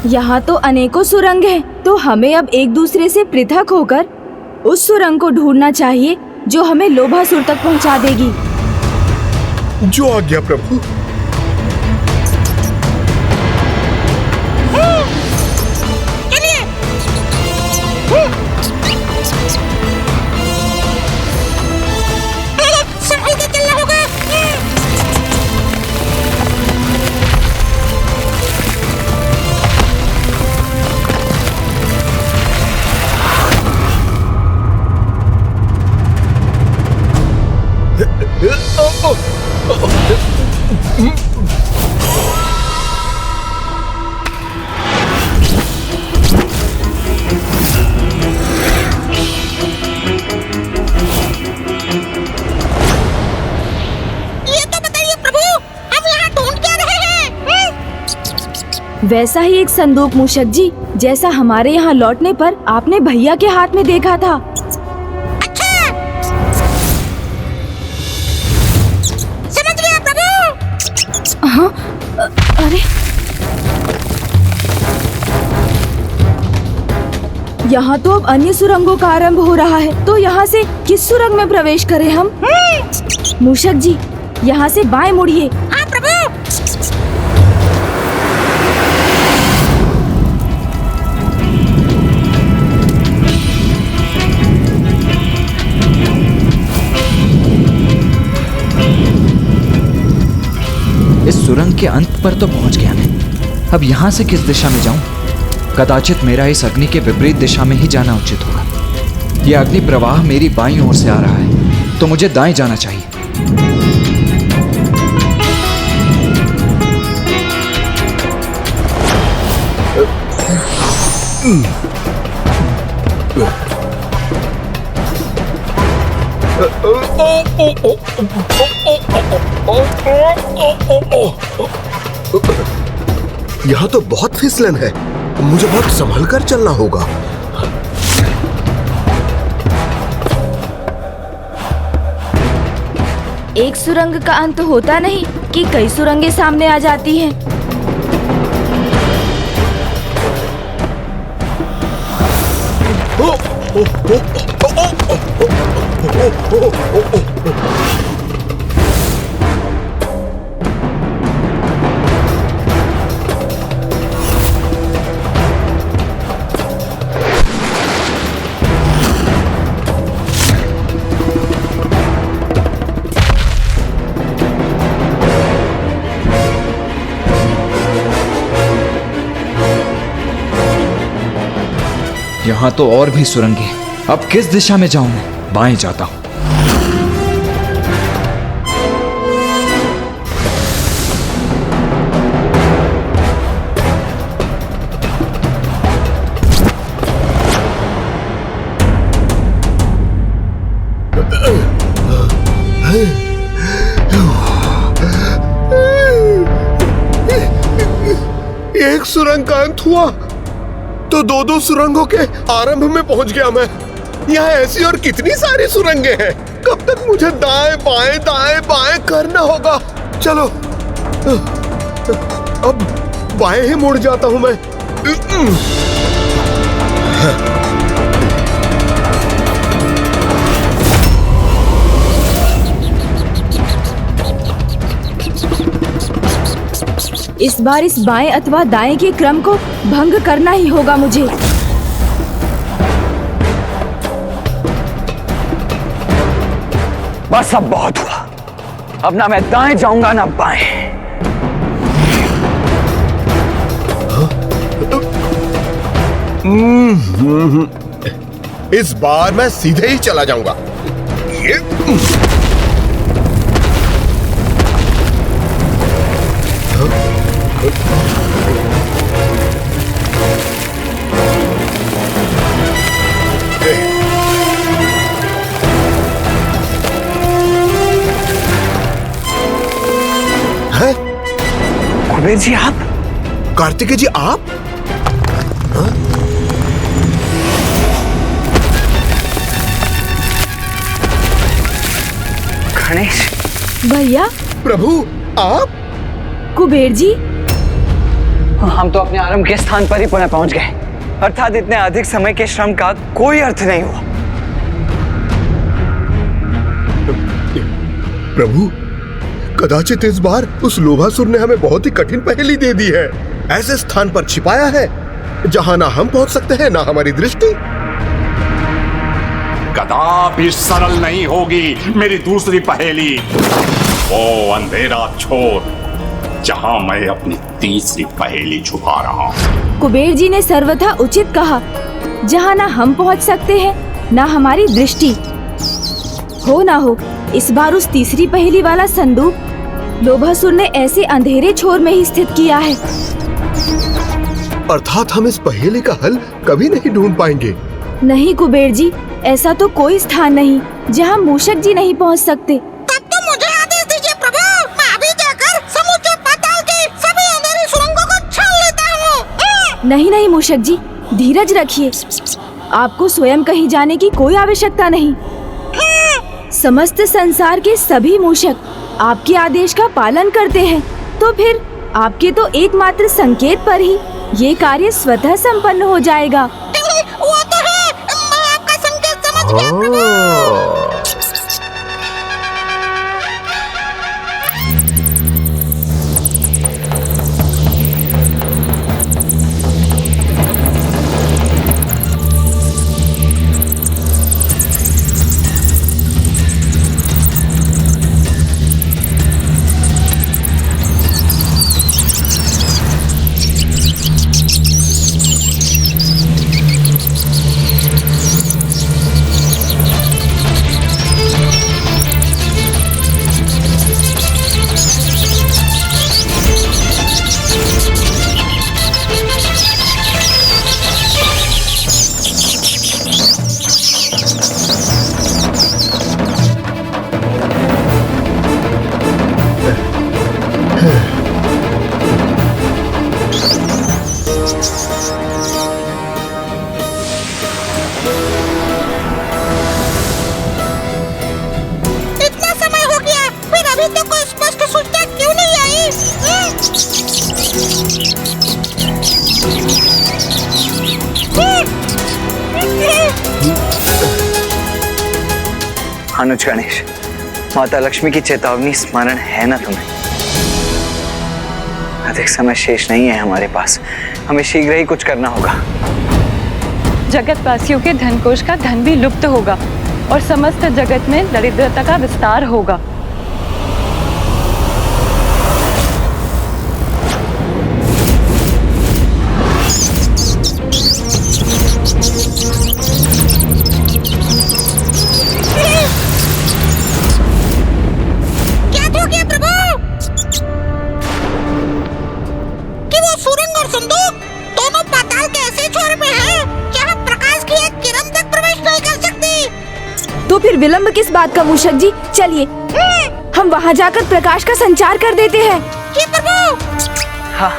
यहाँ तो अनेकों सुरंग हैं, तो हमें अब एक दूसरे से पृथक होकर उस सुरंग को ढूंढना चाहिए जो हमें लोभासुर तक पहुँचा देगी। जो आज्ञा प्रभु। वैसा ही एक संदूक मूषक जी, जैसा हमारे यहाँ लौटने पर आपने भैया के हाथ में देखा था। अच्छा, समझ गया प्रभु। हाँ, अरे यहाँ तो अब अन्य सुरंगों का आरंभ हो रहा है, तो यहाँ से किस सुरंग में प्रवेश करें हम? मूषक जी, यहाँ से बाएं मुड़िए। हाँ प्रभु। इस सुरंग के अंत पर तो पहुंच गया मैं। अब यहाँ से किस दिशा में जाऊं? कदाचित मेरा इस अग्नि के विपरीत दिशा में ही जाना उचित होगा। यह अग्नि प्रवाह मेरी बाईं ओर से आ रहा है, तो मुझे दाएं जाना चाहिए। यहाँ तो बहुत फिसलन है, मुझे बहुत संभल कर चलना होगा। एक सुरंग का अंत होता नहीं कि कई सुरंगें सामने आ जाती हैं। यहाँ तो और भी सुरंगें हैं। अब किस दिशा में जाऊं मैं? बाएं जाता हूं। एक सुरंग का अंत हुआ तो दो सुरंगों के आरंभ में पहुंच गया मैं। यहाँ ऐसी और कितनी सारी सुरंगें हैं। कब तक मुझे दाएं बाएं करना होगा। चलो अब बाएं ही मुड़ जाता हूं मैं। इस बार इस बाएं अथवा दाएं के क्रम को भंग करना ही होगा मुझे। बस अब बहुत हुआ। अब ना मैं दाएं जाऊंगा ना बाएं। इस बार मैं सीधे ही चला जाऊंगा। ये है? कुबेर जी आप? कार्तिकेय जी आप? हाँ? गणेश भैया। प्रभु आप? कुबेर जी। हम तो अपने आरंभ के स्थान पर ही पुनः पहुंच गए, अर्थात इतने अधिक समय के श्रम का कोई अर्थ नहीं हुआ। प्रभु, कदाचित इस बार उस लोभासुर ने हमें बहुत ही कठिन पहेली दे दी है। ऐसे स्थान पर छिपाया है जहां ना हम पहुंच सकते हैं ना हमारी दृष्टि। कदापि सरल नहीं होगी मेरी दूसरी पहेली। वो अंधेरा छोड़ जहां मैं अपनी तीसरी पहेली छुपा रहा हूं। कुबेर जी ने सर्वथा उचित कहा, जहाँ ना हम पहुँच सकते हैं ना हमारी दृष्टि। हो ना हो इस बार उस तीसरी पहेली वाला संदूक लोभासुर ने ऐसे अंधेरे छोर में ही स्थित किया है। अर्थात हम इस पहेली का हल कभी नहीं ढूंढ पाएंगे। नहीं कुबेर जी, ऐसा तो कोई स्थान नहीं जहाँ मूषक जी नहीं पहुँच सकते। तब तो मुझे आदेश दीजिए प्रभु, मैं अभी जाकर समुद्र पाताल की सभी अंधेरी सुरंगों को छान लेता हूँ। नहीं नहीं मूषक जी, धीरज रखिए। आपको स्वयं कहीं जाने की कोई आवश्यकता नहीं। समस्त संसार के सभी मूषक आपके आदेश का पालन करते हैं, तो फिर आपके तो एकमात्र संकेत पर ही ये कार्य स्वतः संपन्न हो जाएगा। वो तो है, मैं आपका संकेत समझ गया प्रभु। अनुज गणेश, माता लक्ष्मी की चेतावनी स्मरण है ना तुम्हें? अधिक समय शेष नहीं है हमारे पास, हमें शीघ्र ही कुछ करना होगा। जगतवासियों के धनकोष का धन भी लुप्त होगा और समस्त जगत में दरिद्रता का विस्तार होगा। तो फिर विलंब किस बात का मूषक जी, चलिए हम वहाँ जाकर प्रकाश का संचार कर देते हैं। हाँ।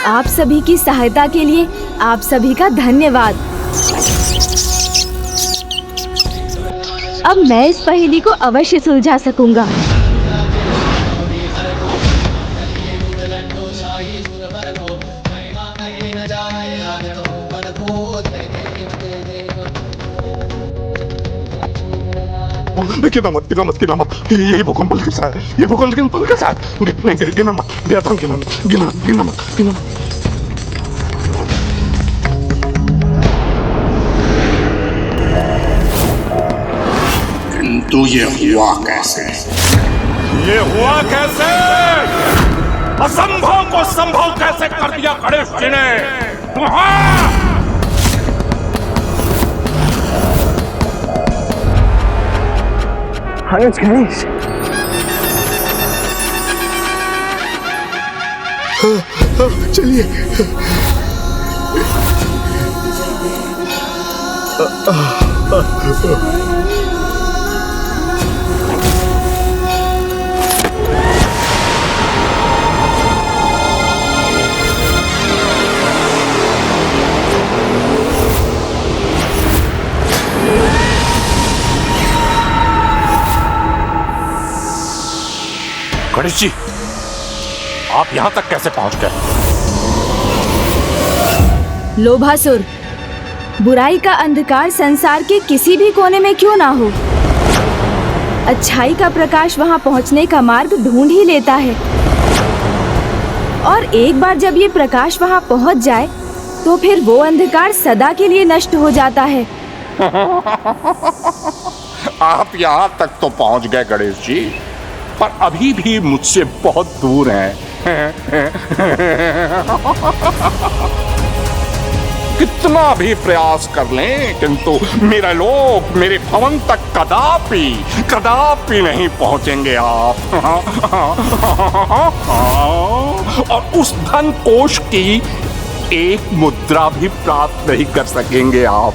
आप सभी की सहायता के लिए आप सभी का धन्यवाद। अब मैं इस पहेली को अवश्य सुलझा सकूंगा। गिना मत, ये भूकंप कैसा है? ये भूकंप कैसा है? गिना मत, गिना मत। तो ये हुआ कैसे? ये हुआ कैसे? असंभव को संभव कैसे कर दिया गणेश जी ने? अनुज गणेश, चलिए। गणेश जी, आप यहां तक कैसे पहुंच गए? लोभासुर, बुराई का अंधकार संसार के किसी भी कोने में क्यों ना हो, अच्छाई का प्रकाश वहां पहुंचने का मार्ग ढूंढ ही लेता है। और एक बार जब ये प्रकाश वहां पहुंच जाए तो फिर वो अंधकार सदा के लिए नष्ट हो जाता है। आप यहां तक तो पहुंच गए गणेश जी, पर अभी भी मुझसे बहुत दूर हैं। कितना भी प्रयास कर लें, किंतु मेरा लोक, मेरे भवन तक कदापि कदापि नहीं पहुंचेंगे आप। और उस धन कोष की एक मुद्रा भी प्राप्त नहीं कर सकेंगे आप।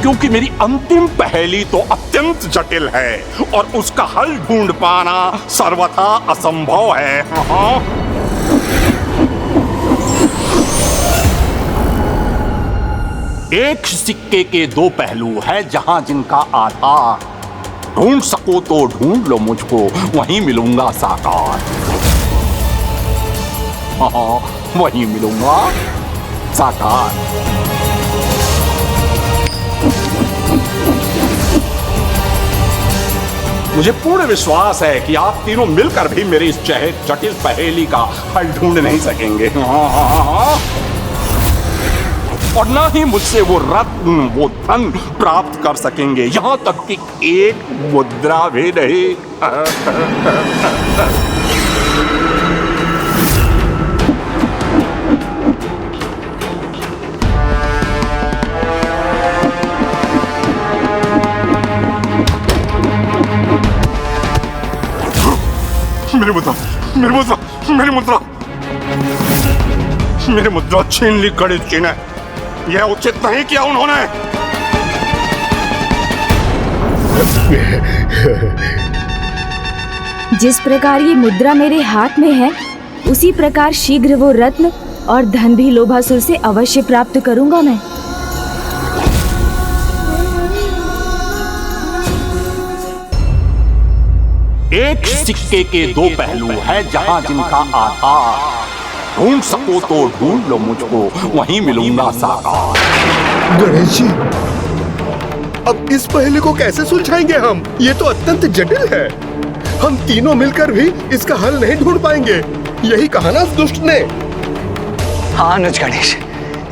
क्योंकि मेरी अंतिम पहेली तो अत्यंत जटिल है और उसका हल ढूंढ पाना सर्वथा असंभव है। एक सिक्के के दो पहलू है, जहां जिनका आधार ढूंढ सको तो ढूंढ लो मुझको, वहीं मिलूंगा साकार। वहीं मिलूंगा साकार। मुझे पूर्ण विश्वास है कि आप तीनों मिलकर भी मेरी इस जटिल पहेली का हल ढूंढ नहीं सकेंगे। और ना ही मुझसे वो रत्न, वो धन प्राप्त कर सकेंगे, यहां तक कि एक मुद्रा भी नहीं। मेरी मुद्रा, मेरी मुद्रा, मेरी मुद्रा, मेरी मुद्रा छीन ली गणेश जी ने। यह उचित नहीं किया उन्होंने। जिस प्रकार ये मुद्रा मेरे हाथ में है, उसी प्रकार शीघ्र वो रत्न और धन भी लोभासुर से अवश्य प्राप्त करूंगा मैं। एक सिक्के के दो पहलू है, जहां जिनका आधार ढूंढ सको तो ढूंढ लो मुझको, वहीं मिलूंगा साकार। गणेश जी, अब इस पहेली को कैसे सुलझाएंगे हम? ये तो अत्यंत जटिल है। हम तीनों मिलकर भी इसका हल नहीं ढूंढ पाएंगे। यही कहा ना उस दुष्ट ने। हाँ अनुज गणेश,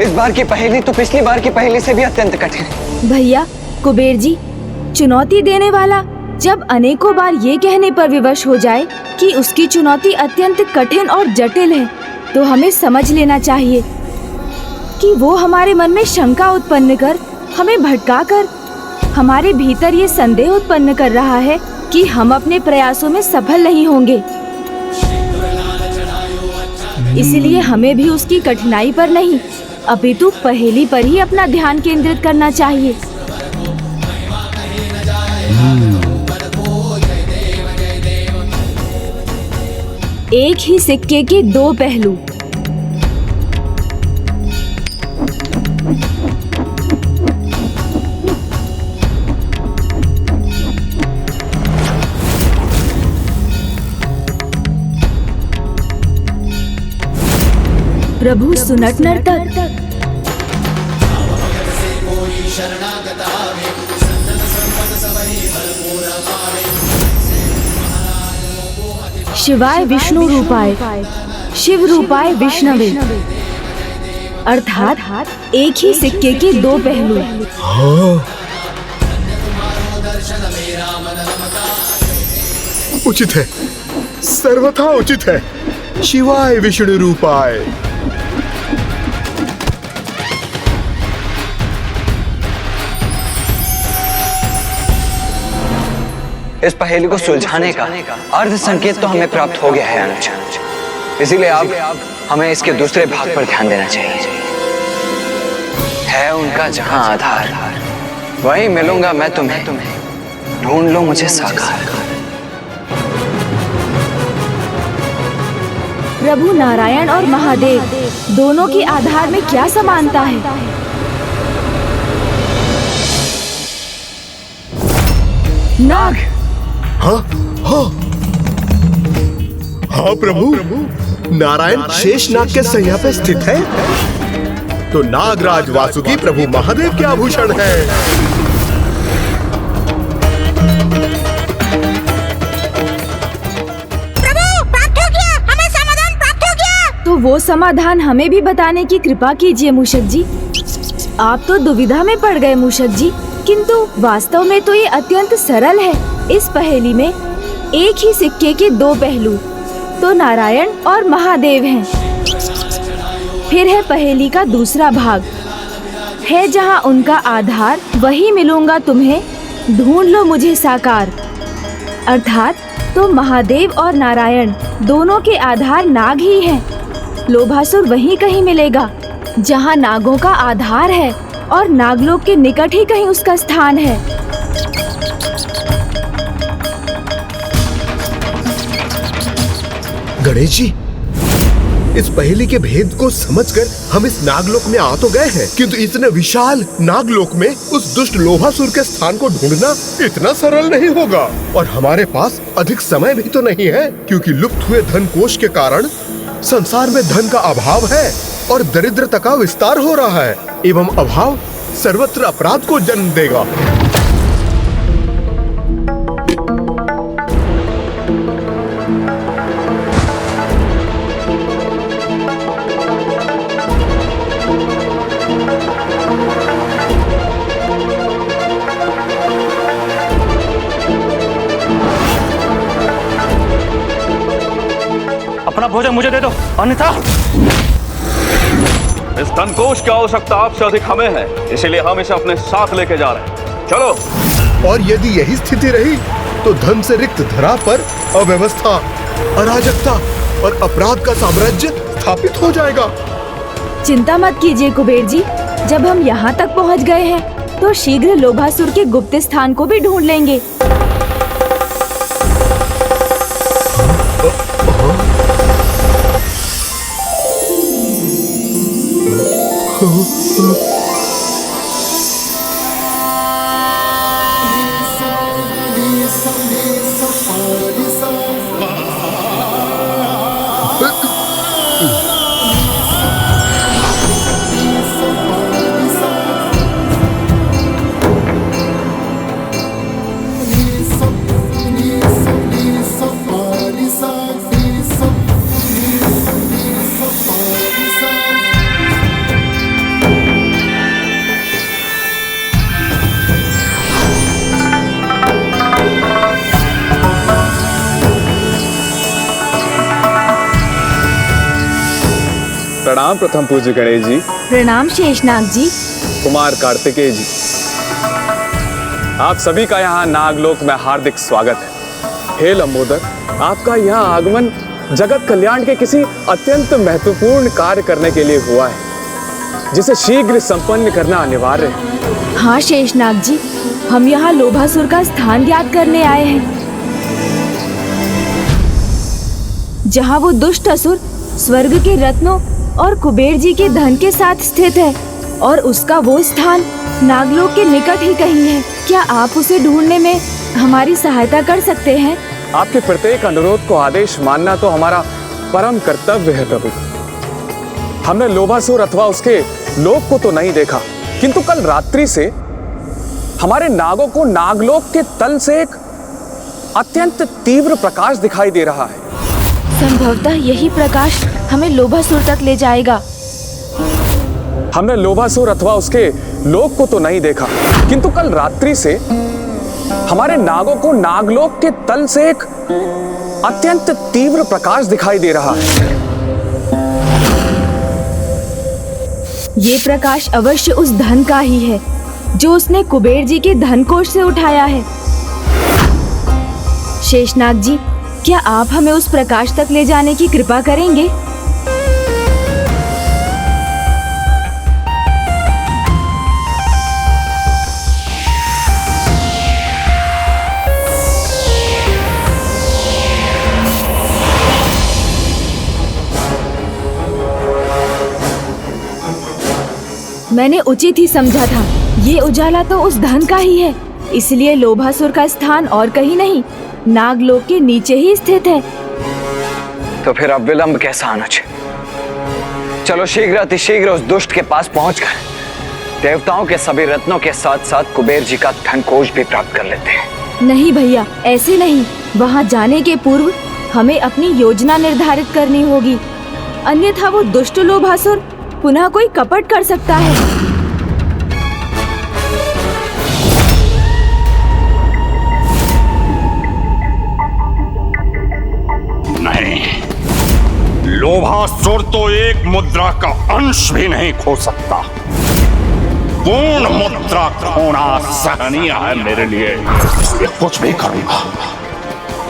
इस बार की पहेली तो पिछली बार की पहेली से भी अत्यंत कठिन है। भैया कुबेर जी, चुनौती देने वाला जब अनेकों बार ये कहने पर विवश हो जाए कि उसकी चुनौती अत्यंत कठिन और जटिल है, तो हमें समझ लेना चाहिए कि वो हमारे मन में शंका उत्पन्न कर, हमें भटका कर, हमारे भीतर ये संदेह उत्पन्न कर रहा है कि हम अपने प्रयासों में सफल नहीं होंगे। इसलिए हमें भी उसकी कठिनाई पर नहीं, अपितु पहेली पर ही अपना ध्यान केंद्रित करना चाहिए। एक ही सिक्के के दो पहलू। प्रभु सुनट नर्तक। शिवाय विष्णु रूपाय शिव रूपाय विष्णवे, अर्थात एक ही सिक्के के दो पहलू। उचित है, सर्वथा उचित है। शिवाय विष्णु रूपाय। इस पहेली को सुलझाने का अर्ध संकेत तो हमें प्राप्त हो गया है अनुज, इसीलिए अब हमें इसके दूसरे भाग पर ध्यान देना चाहिए। है उनका जहां आधार, वहीं मिलूंगा मैं तुम्हें, ढूंढ लो मुझे साकार। प्रभु नारायण और महादेव दोनों के आधार में क्या समानता है? नाग। हाँ हाँ हाँ प्रभु, नारायण शेष नाग के सैया पे स्थित है, तो नागराज वासुकी प्रभु महादेव के आभूषण है। प्रभु प्राप्त हो गया, हमें समाधान प्राप्त हो गया। तो वो समाधान हमें भी बताने की कृपा कीजिए मूषक जी। आप तो दुविधा में पड़ गए मूषक जी, किंतु वास्तव में तो ये अत्यंत सरल है। इस पहेली में एक ही सिक्के के दो पहलू तो नारायण और महादेव हैं। फिर है पहेली का दूसरा भाग, है जहाँ उनका आधार, वही मिलूंगा तुम्हें, ढूंढ लो मुझे साकार। अर्थात तो महादेव और नारायण दोनों के आधार नाग ही हैं। लोभासुर वहीं कहीं मिलेगा जहाँ नागों का आधार है, और नागलोक के निकट ही कहीं उसका स्थान है। गणेश जी, इस पहेली के भेद को समझकर हम इस नागलोक में आ तो गए हैं, किंतु इतने विशाल नागलोक में उस दुष्ट लोभासुर के स्थान को ढूंढना इतना सरल नहीं होगा। और हमारे पास अधिक समय भी तो नहीं है, क्योंकि लुप्त हुए धन कोष के कारण संसार में धन का अभाव है और दरिद्रता का विस्तार हो रहा है, एवं अभाव सर्वत्र अपराध को जन्म देगा। अपना भोजन मुझे दे दो, अन्यथा इस धनकोष की आवश्यकता आपसे अधिक हमें है, इसीलिए हम इसे अपने साथ लेके जा रहे हैं। चलो। और यदि यही स्थिति रही तो धन से रिक्त धरा पर अव्यवस्था, अराजकता और अपराध का साम्राज्य स्थापित हो जाएगा। चिंता मत कीजिए कुबेर जी, जब हम यहाँ तक पहुँच गए हैं तो शीघ्र लोभासुर के गुप्त स्थान को भी ढूंढ लेंगे। प्रणाम प्रथम पूज्य गणेश जी। प्रणाम शेषनाग जी। कुमार कार्तिकेय जी, आप सभी का यहाँ नागलोक में हार्दिक स्वागत है। हे लंबोदर, आपका यहाँ आगमन जगत कल्याण के किसी अत्यंत महत्वपूर्ण कार्य करने के लिए हुआ है, जिसे शीघ्र संपन्न करना अनिवार्य है। हाँ शेषनाग जी, हम यहाँ लोभासुर का स्थान ज्ञात करने आए हैं, जहाँ वो दुष्ट असुर स्वर्ग के रत्नों और कुबेर जी के धन के साथ स्थित है, और उसका वो स्थान नागलोक के निकट ही कहीं है। क्या आप उसे ढूंढने में हमारी सहायता कर सकते हैं? आपके प्रत्येक अनुरोध को आदेश मानना तो हमारा परम कर्तव्य है प्रभु। हमने लोभासुर अथवा उसके लोक को तो नहीं देखा, किंतु कल रात्रि से हमारे नागों को नागलोक के तल से एक अत्यंत तीव्र प्रकाश दिखाई दे रहा है। संभवतः यही प्रकाश हमें लोभासुर तक ले जाएगा। हमने लोभासुर अथवा उसके लोक को तो नहीं देखा, किंतु कल रात्रि से हमारे नागों को नागलोक के तल से एक अत्यंत तीव्र प्रकाश दिखाई दे रहा है। ये प्रकाश अवश्य उस धन का ही है जो उसने कुबेर जी के धन कोष से उठाया है। शेषनाग जी, क्या आप हमें उस प्रकाश तक ले जाने की कृपा करेंगे? मैंने उचित ही समझा था। ये उजाला तो उस धन का ही है, इसलिए लोभासुर का स्थान और कहीं नहीं, नागलोक के नीचे ही स्थित है। तो फिर अब विलंब कैसा अनुज? चलो शीघ्र अतिशीघ्र उस दुष्ट के पास पहुंचकर देवताओं के सभी रत्नों के साथ साथ कुबेर जी का धन कोष भी प्राप्त कर लेते हैं। नहीं भैया, ऐसे नहीं। वहां जाने के पूर्व हमें अपनी योजना निर्धारित करनी होगी, अन्यथा वो दुष्ट लोभासुर पुनः कोई कपट कर सकता है। नहीं, लोभासुर तो एक मुद्रा का अंश भी नहीं खो सकता। पूर्ण मुद्रा खोना सहनीय है मेरे लिए, इसलिए कुछ भी करूंगा,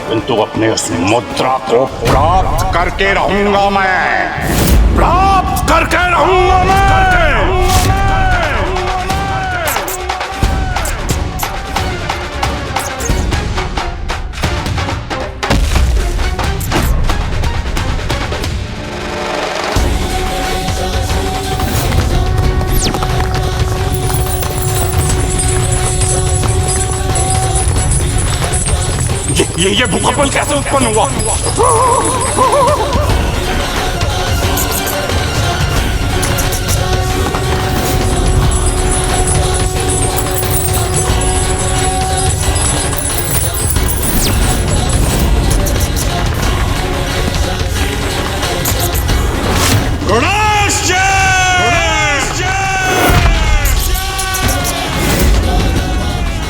किंतु अपने उस मुद्रा को प्राप्त करके रहूंगा मैं, प्राप्त करके रहूंगा मैं। ये भूकंप कैसे उत्पन्न हुआ?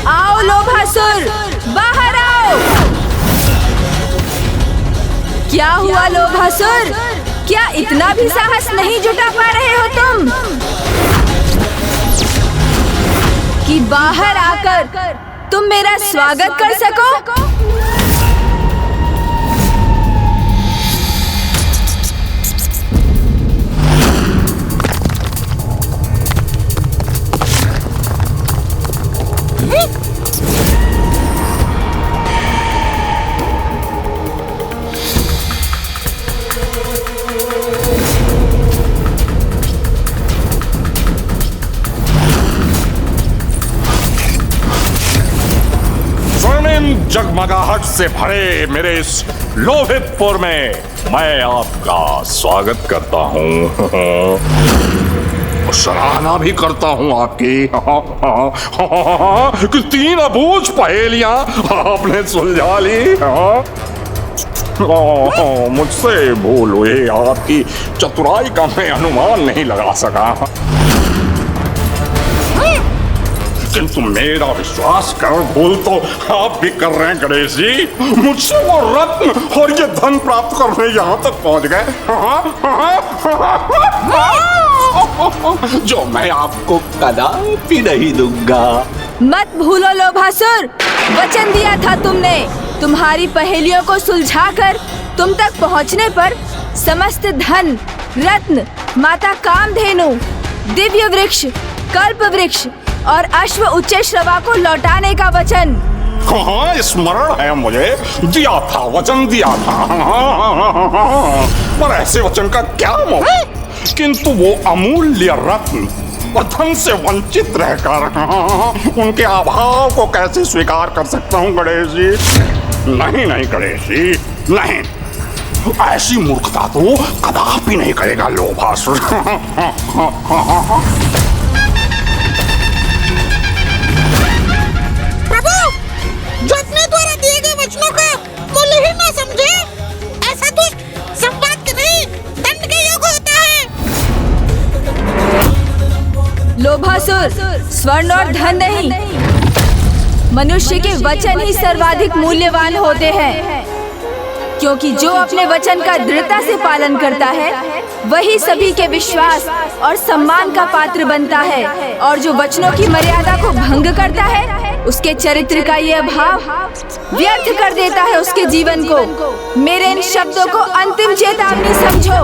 आओ लोभासुर, बाहर आओ। क्या हुआ लोभासुर? क्या इतना भी साहस नहीं जुटा पा रहे हो तुम कि बाहर आकर तुम मेरा स्वागत कर सको? जगमगाहट से भरे मेरे इस लोहितपुर में मैं आपका स्वागत करता हूँ, सराहना भी करता हूँ आपकी कि 3 अबूझ पहेलियां आपने सुलझा ली। मुझसे भूल हुई, आपकी चतुराई का मैं अनुमान नहीं लगा सका, किंतु मेरा विश्वास कर भूल तो आप भी कर रहे हैं गणेश जी। मुझसे वो रत्न और ये धन प्राप्त करने यहाँ तक पहुँच गए जो मैं आपको कदापि नहीं दूंगा। मत भूलो लोभासुर, वचन दिया था तुमने। तुम्हारी पहेलियों को सुलझाकर तुम तक पहुँचने पर समस्त धन, रत्न, माता कामधेनु, दिव्य वृक्ष, कल्प वृक्ष और अश्व उच्च श्रवा को लौटाने का वचन। हाँ, स्मरण है मुझे, दिया था, वचन दिया था। पर ऐसे वचन का क्या मोह? किंतु वो अमूल्य रत्न और धन से वंचित रहकर उनके अभाव को कैसे स्वीकार कर सकता हूँ गणेश जी? नहीं नहीं गणेश जी, नहीं, ऐसी मूर्खता तो कदापि नहीं करेगा लोभासुर। जो अपने द्वारा दिए गए वचनों का मूल्य ही ना समझे, ऐसा दुष्ट लोभासुर, स्वर्ण और धन नहीं, मनुष्य के वचन ही सर्वाधिक मूल्यवान होते हैं, क्योंकि जो अपने वचन का दृढ़ता से पालन करता है वही सभी के विश्वास और सम्मान का पात्र बनता है, और जो वचनों की मर्यादा को भंग करता है उसके चरित्र का ये अभाव व्यर्थ कर देता है उसके जीवन को। मेरे इन शब्दों को अंतिम चेतावनी समझो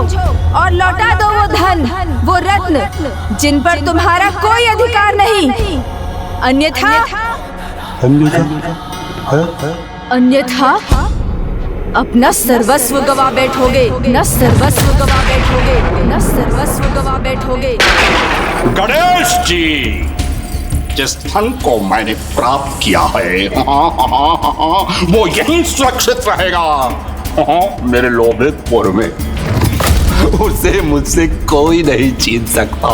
और लौटा दो वो धन, वो रत्न जिन पर तुम्हारा कोई अधिकार नहीं, अन्यथा अपना सर्वस्व गवा बैठोगे, न सर्वस्व गवा बैठोगे, न सर्वस्व गवा बैठोगे। गणेश जी, जिस धन को मैंने प्राप्त किया है वो यहीं सुरक्षित रहेगा मेरे लोभितपुर में। उसे मुझसे कोई नहीं छीन सकता,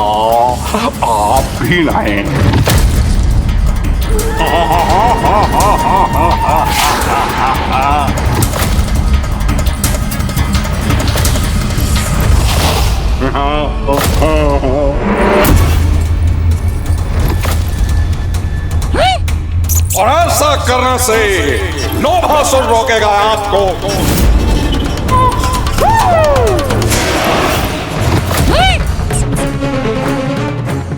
आप भी नहीं। और ऐसा करने से लोभासुर रोकेगा आपको।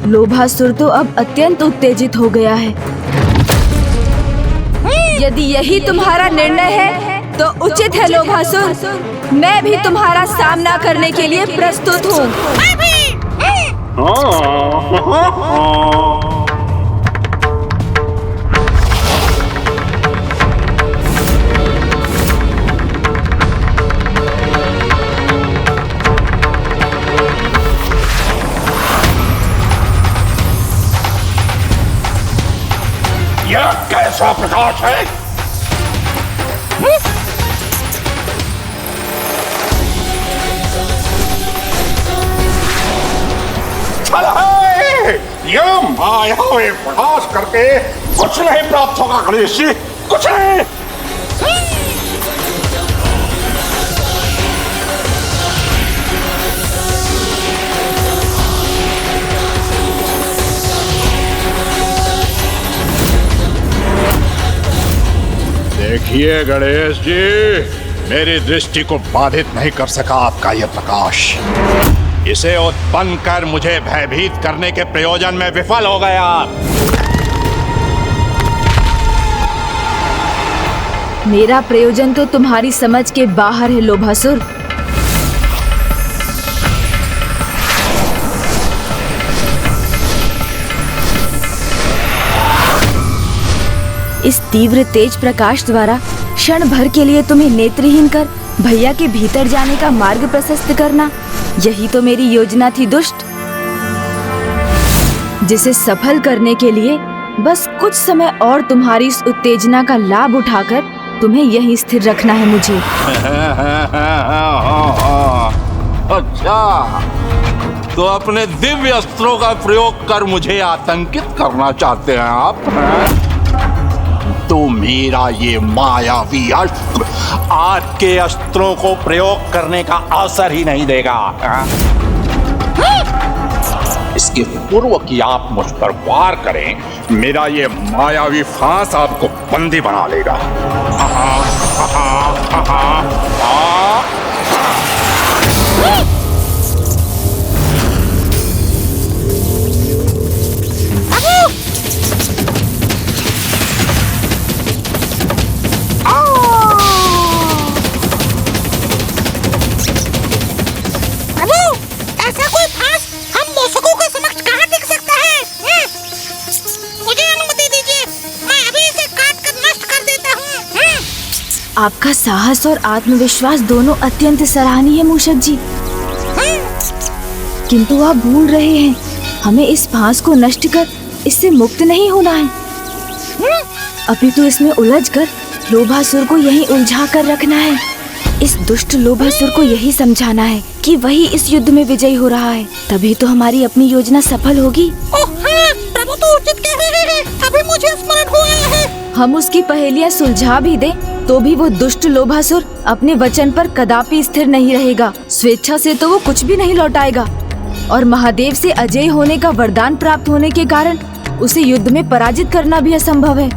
लोभासुर तो अब अत्यंत उत्तेजित हो गया है। यदि यही तुम्हारा निर्णय है तो उचित है लोभासुर, मैं भी तुम्हारा सामना करने के लिए प्रस्तुत हूँ। यह कैसा प्रकाश है? यह मायावी प्रकाश करके कुछ नहीं प्राप्त होगा गणेश जी, कुछ नहीं। देखिए गणेश जी, मेरी दृष्टि को बाधित नहीं कर सका आपका यह प्रकाश। इसे उत्पन्न कर मुझे भयभीत करने के प्रयोजन में विफल हो गया। मेरा प्रयोजन तो तुम्हारी समझ के बाहर है लोभासुर। इस तीव्र तेज प्रकाश द्वारा क्षण भर के लिए तुम्हें नेत्रहीन कर भैया के भीतर जाने का मार्ग प्रशस्त करना, यही तो मेरी योजना थी दुष्ट, जिसे सफल करने के लिए बस कुछ समय और तुम्हारी इस उत्तेजना का लाभ उठाकर तुम्हें यहीं स्थिर रखना है मुझे। अच्छा, तो अपने दिव्य अस्त्रों का प्रयोग कर मुझे आतंकित करना चाहते हैं आप? तो मेरा ये मायावी अस्त्र आपके अस्त्रों को प्रयोग करने का अवसर ही नहीं देगा। इसके पूर्व कि आप मुझ पर वार करें, मेरा ये मायावी फांस आपको बंदी बना लेगा। आपका साहस और आत्मविश्वास दोनों अत्यंत सराहनीय है मूषक जी, किंतु आप भूल रहे हैं, हमें इस फांस को नष्ट कर इससे मुक्त नहीं होना है, अपितु इसमें उलझकर लोभासुर को यहीं उलझा कर रखना है। इस दुष्ट लोभासुर को यही समझाना है कि वही इस युद्ध में विजयी हो रहा है, तभी तो हमारी अपनी योजना सफल होगी। प्रभु तो उचित कह रहे हैं, अभी मुझे स्मरण हुआ है। हम उसकी पहेलियां सुलझा भी दें तो भी वो दुष्ट लोभासुर अपने वचन पर कदापि स्थिर नहीं रहेगा। स्वेच्छा से तो वो कुछ भी नहीं लौटाएगा। और महादेव से अजय होने का वरदान प्राप्त होने के कारण उसे युद्ध में पराजित करना भी असंभव है।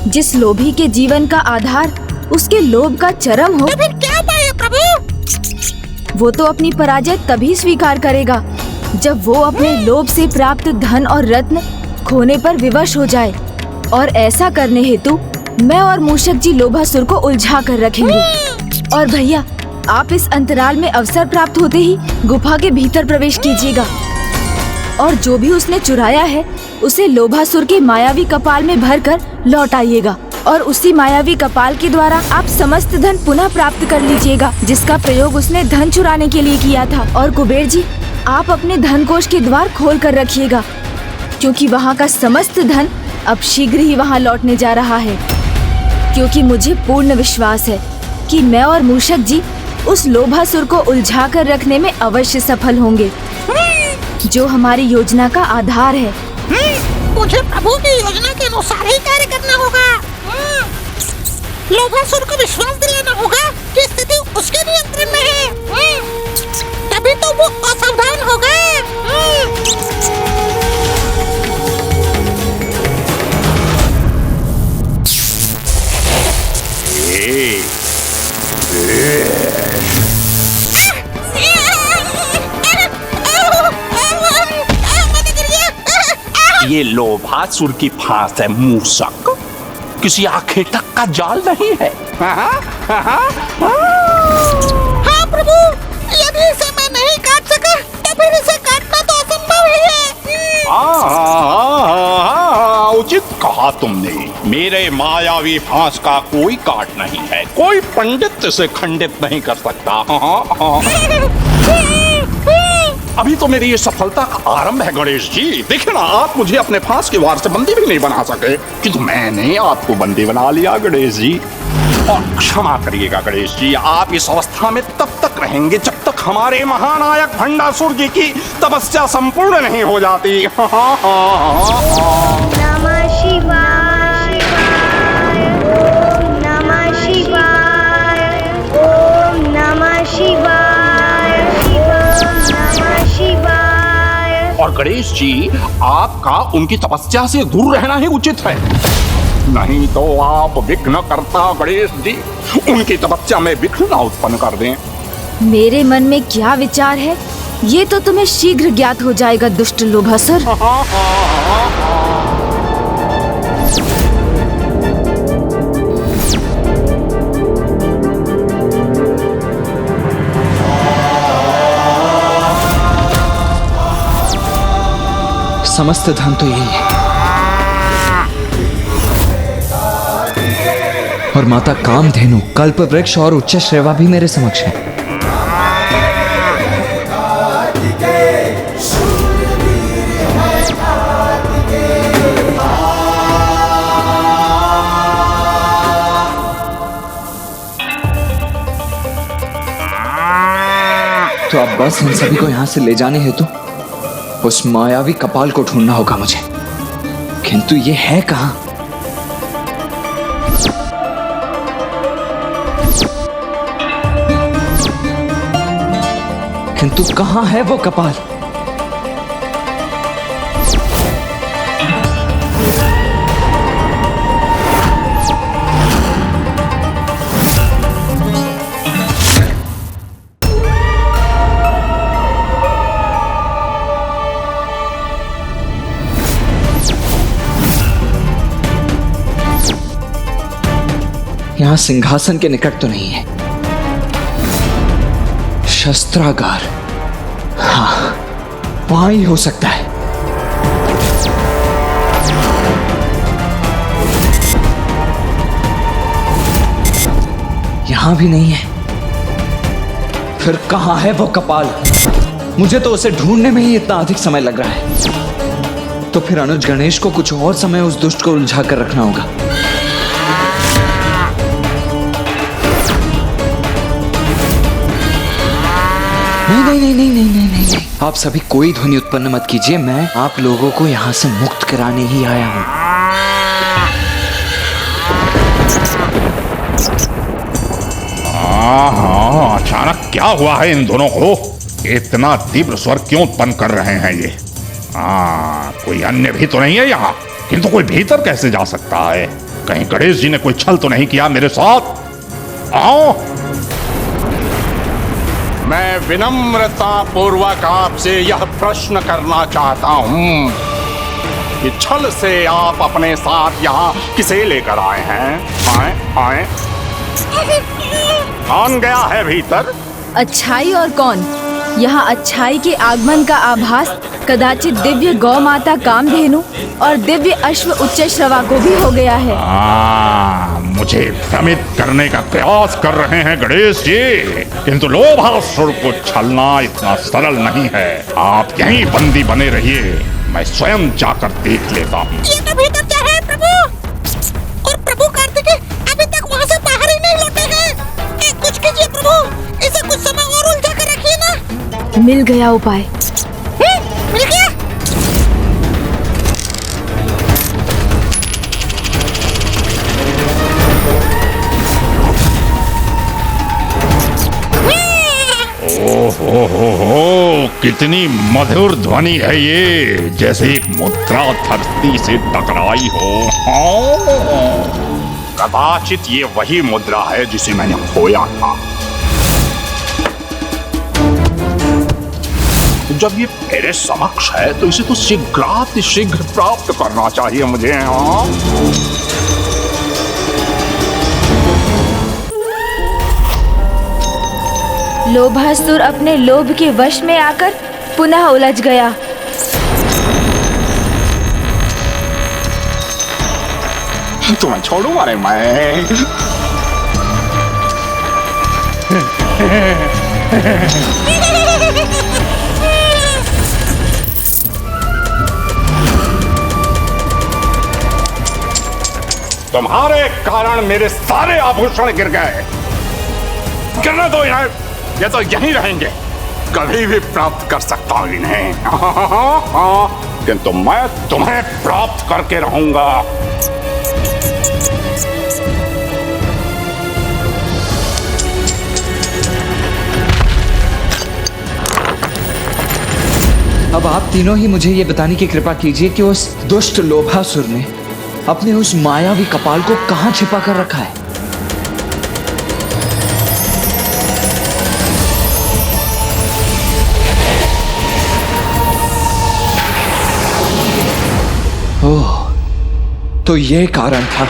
जिस लोभी के जीवन का आधार उसके लोभ का चरम हो, तो फिर क्या उपाय है प्रभु? वो तो अपनी पराजय तभी स्वीकार करेगा जब वो अपने लोभ से प्राप्त धन और रत्न खोने पर विवश हो जाए। और ऐसा करने हेतु मैं और मूषक जी लोभासुर को उलझा कर रखेंगे। और भैया, आप इस अंतराल में अवसर प्राप्त होते ही गुफा के भीतर प्रवेश कीजिएगा और जो भी उसने चुराया है उसे लोभासुर के मायावी कपाल में भरकर लौट आइएगा। और उसी मायावी कपाल के द्वारा आप समस्त धन पुनः प्राप्त कर लीजिएगा जिसका प्रयोग उसने धन चुराने के लिए किया था। और कुबेर जी, आप अपने धन कोष के द्वार खोल कर रखिएगा क्योंकि वहाँ का समस्त धन अब शीघ्र ही वहाँ लौटने जा रहा है। क्योंकि मुझे पूर्ण विश्वास है कि मैं और मूषक जी उस लोभासुर को उलझा कर रखने में अवश्य सफल होंगे, जो हमारी योजना का आधार है। मुझे प्रभु की योजना के अनुसार ही कार्य करना होगा। लोभासुर को विश्वास दिलाना होगा कि स्थिति उसके नियंत्रण में है, तभी तो वो असावधान होगा। ये लोभासुर की फांस है मूषक, किसी आखे तक का जाल नहीं है। हाँ प्रभु, यदि इसे मैं नहीं काट सका तो फिर इसे काटना तो असंभव ही है। उचित कहा तुमने। मेरे मायावी फांस का कोई काट नहीं है, कोई पंडित इसे खंडित नहीं कर सकता। अभी तो मेरी ये सफलता का आरंभ है गणेश जी। देखिए ना, आप मुझे अपने फांस के वार से बंदी भी नहीं बना सके, किंतु मैंने आपको बंदी बना लिया गणेश जी। और क्षमा करिएगा गणेश जी, आप इस अवस्था में तब तक रहेंगे जब तक हमारे महानायक भंडासुर जी की तपस्या संपूर्ण नहीं हो जाती। नमः शिवाय, ओम नमः शिवाय, ओम नमः शिवाय, नमः शिवाय। और गणेश जी, आपका उनकी तपस्या से दूर रहना ही उचित है, नहीं तो आप विघ्न करता गणेश जी उनकी तपस्या में विघ्न ना उत्पन्न कर दें। मेरे मन में क्या विचार है ये तो तुम्हें शीघ्र ज्ञात हो जाएगा दुष्ट लोभासुर। समस्त धन तो यही है और माता कामधेनु, कल्प वृक्ष और उच्च श्रेवा भी मेरे समक्ष है। तो अब बस इन सभी को यहां से ले जाने हेतु उस मायावी कपाल को ढूंढना होगा मुझे, किंतु ये है कहां? किंतु कहां है वो कपाल? यहां सिंहासन के निकट तो नहीं है। शस्त्रागार, हाँ, वहां ही हो सकता है। यहां भी नहीं है। फिर कहां है वो कपाल? मुझे तो उसे ढूंढने में ही इतना अधिक समय लग रहा है। तो फिर अनुज गणेश को कुछ और समय उस दुष्ट को उलझा कर रखना होगा। नहीं, आप सभी कोई ध्वनि उत्पन्न मत कीजिए। मैं आप लोगों को यहाँ से मुक्त कराने ही आया हूँ। अचानक क्या हुआ है इन दोनों को? इतना तीव्र स्वर क्यों उत्पन्न कर रहे हैं ये? कोई अन्य भी तो नहीं है यहाँ, किंतु कोई भीतर कैसे जा सकता है? कहीं गणेश जी ने कोई छल तो नहीं किया मेरे साथ? आओ। मैं विनम्रता पूर्वक आपसे यह प्रश्न करना चाहता हूँ कि छल से आप अपने साथ यहाँ किसे लेकर आए हैं? आए कौन गया है भीतर? अच्छाई और कौन? यहाँ अच्छाई के आगमन का आभास कदाचित दिव्य गौ माता कामधेनु और दिव्य अश्व उच्च श्रवा को भी हो गया है। मुझे भ्रमित करने का प्रयास कर रहे हैं गणेश जी, किंतु लोभासुर को छलना इतना सरल नहीं है। आप यहीं बंदी बने रहिए, मैं स्वयं जाकर देख लेता हूँ। ये तो भीतर क्या है प्रभु? और प्रभु कार्तिकेय अभी तक वहाँ से बाहर ही नहीं लौटे हैं। कुछ कीजिए प्रभु, इसे कुछ समय और उलझा कर रखिए ना। मिल गया उपाय। मिल गया? ओहो, कितनी मधुर ध्वनि है ये, जैसे एक मुद्रा धरती से टकराई हो। कदाचित ये वही मुद्रा है जिसे मैंने खोया था। जब ये मेरे समक्ष है तो इसे तो शीघ्र प्राप्त करना चाहिए मुझे। लोभासुर अपने लोभ के वश में आकर पुनः उलझ गया। तुम्हें छोड़ूंगा रे मैं। तुम्हारे कारण मेरे सारे आभूषण गिर गए। गिरने दो इन्हें, ये तो यहीं रहेंगे। कभी भी प्राप्त कर सकता हूं इन्हें, किंतु मैं तुम्हें प्राप्त करके रहूंगा। अब आप तीनों ही मुझे ये बताने की कृपा कीजिए कि उस दुष्ट लोभासुर ने अपने उस मायावी कपाल को कहां छिपा कर रखा है। ओह, तो ये कारण था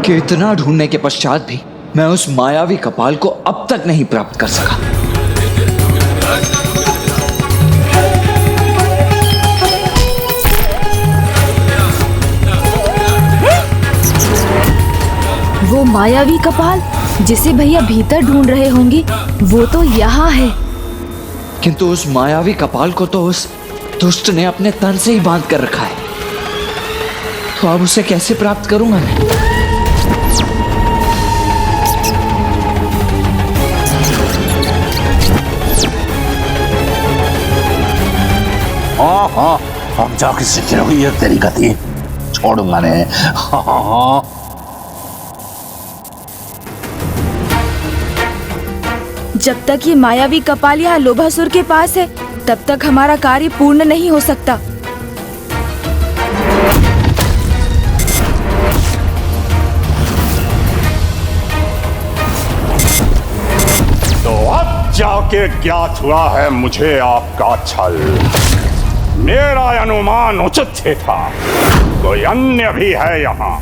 कि इतना ढूंढने के पश्चात भी मैं उस मायावी कपाल को अब तक नहीं प्राप्त कर सका। वो मायावी कपाल जिसे भैया भीतर ढूंढ रहे होंगे, वो तो यहाँ है। किंतु उस मायावी कपाल को तो उस दुष्ट ने अपने तन से ही बांध कर रखा है, तो अब उसे कैसे प्राप्त करूंगा मैं? हाँ, अब जाके सीख रही है तेरी गति, छोड़ूंगा नहीं। हाँ। जब तक ये मायावी कपाल यहाँ लोभासुर के पास है, तब तक हमारा कार्य पूर्ण नहीं हो सकता। तो अब जाके ज्ञात हुआ है मुझे आपका छल। मेरा अनुमान उचित ही था, कोई अन्य भी है यहाँ।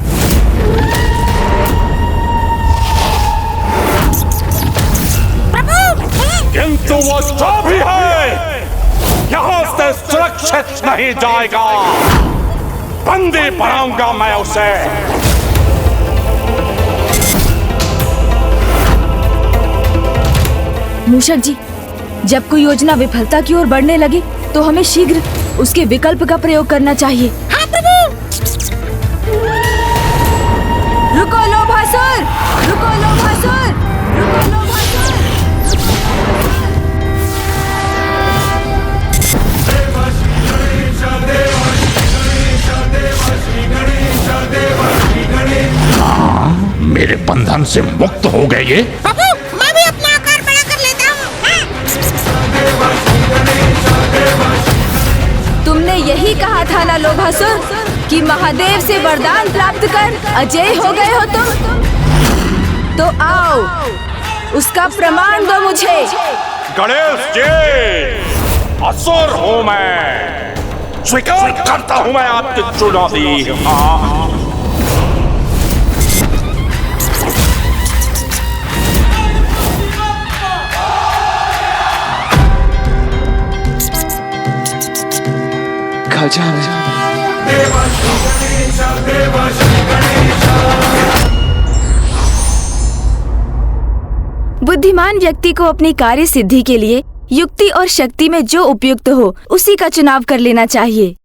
किंतु वो जो भी है यहाँ से सुरक्षित नहीं जाएगा। बंदी बनाऊंगा मैं उसे। मूषक जी, जब कोई योजना विफलता की ओर बढ़ने लगे तो हमें शीघ्र उसके विकल्प का प्रयोग करना चाहिए। हाँ प्रभु। रुको लोभासुर, रुको लोभासुर, रुको लोभासुर। मेरे बंधन से मुक्त हो गए ये। प्रभु, मैं भी अपना आकार बड़ा कर लेता हूँ। यही कहा था ना लोभासुर कि महादेव से वरदान प्राप्त कर अजय हो गए हो तुम। तो आओ, उसका प्रमाण दो मुझे। गणेश जी, असुर हूं मैं, स्वीकार करता हूं मैं आपकी चुनौती। हाँ। खजाना। बुद्धिमान व्यक्ति को अपनी कार्य सिद्धि के लिए युक्ति और शक्ति में जो उपयुक्त हो उसी का चुनाव कर लेना चाहिए।